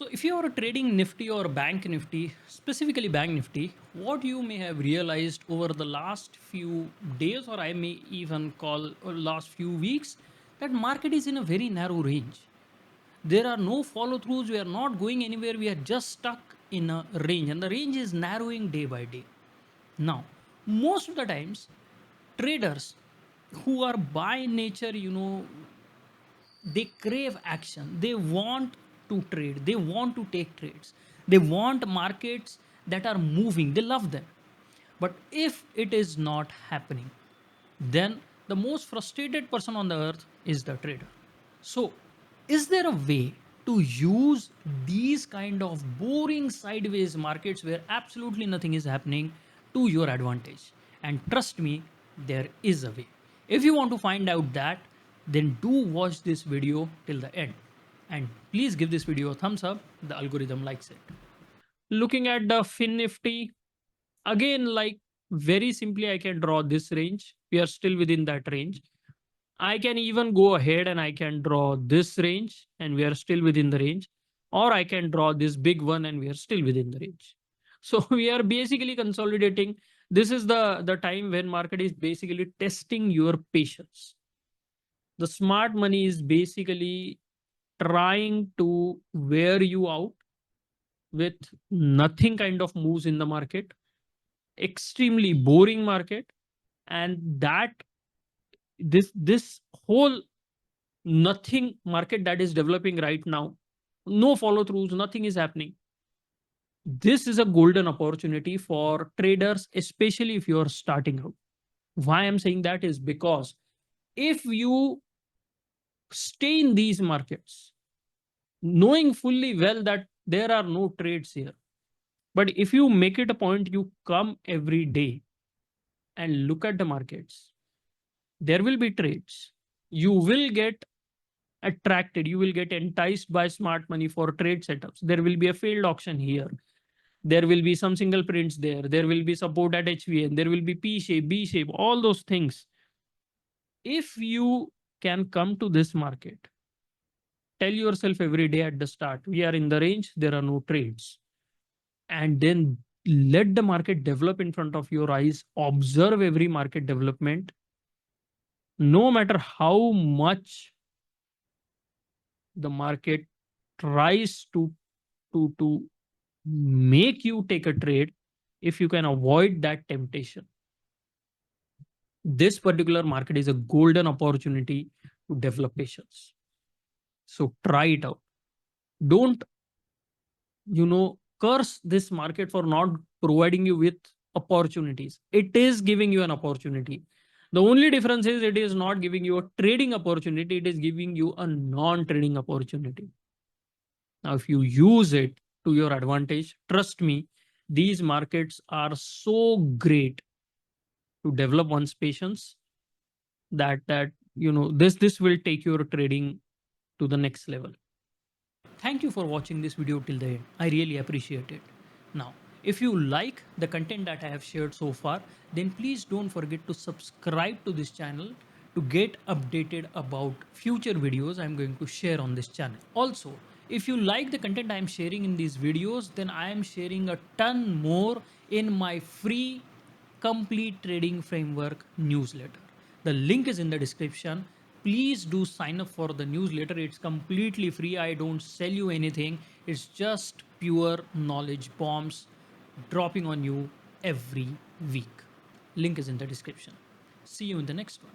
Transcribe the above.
So if you are trading Nifty or Bank Nifty, specifically Bank Nifty, what you may have realized over the last few days, or I may even call last few weeks, that market is in a very narrow range. There are no follow throughs. We are not going anywhere. We are just stuck in a range, and the range is narrowing day by day. Now, most of the times, traders who are by nature, they crave action. They want to trade, they want to take trades, they want markets that are moving, they love them. But if it is not happening, then the most frustrated person on the earth is the trader. So is there a way to use these kind of boring sideways markets where absolutely nothing is happening to your advantage? And trust me, there is a way. If you want to find out that, then do watch this video till the end. And please give this video a thumbs up, the algorithm likes it. Looking at the Fin Nifty, again, like very simply, I can draw this range. We are still within that range. I can even go ahead and I can draw this range and we are still within the range. Or I can draw this big one and we are still within the range. So we are basically consolidating. This is the time when market is basically testing your patience. The smart money is basically trying to wear you out with nothing kind of moves in the market, extremely boring market, and that this whole nothing market that is developing right now, no follow throughs, nothing is happening. This is a golden opportunity for traders, especially if you are starting out. Why I'm saying that is because if you stay in these markets knowing fully well that there are no trades here, but if you make it a point, you come every day and look at the markets, there will be trades. You will get attracted, you will get enticed by smart money for trade setups. There will be a failed auction here, there will be some single prints there will be support at HVN, there will be P shape, B shape, all those things. If you can come to this market, tell yourself every day at the start, we are in the range, there are no trades, and then let the market develop in front of your eyes, observe every market development. No matter how much the market tries to make you take a trade, if you can avoid that temptation, this particular market is a golden opportunity to develop patience. So try it out. Don't curse this market for not providing you with opportunities. It is giving you an opportunity. The only difference is it is not giving you a trading opportunity, it is giving you a non-trading opportunity. Now, if you use it to your advantage, trust me, these markets are so great to develop one's patience that this will take your trading to the next level. Thank you for watching this video till the end. I really appreciate it. Now, if you like the content that I have shared so far, then please don't forget to subscribe to this channel to get updated about future videos I'm going to share on this channel. Also, if you like the content I am sharing in these videos, then I am sharing a ton more in my free complete trading framework newsletter. The link is in the description. Please do sign up for the newsletter. It's completely free. I don't sell you anything. It's just pure knowledge bombs dropping on you every week. Link is in the description. See you in the next one.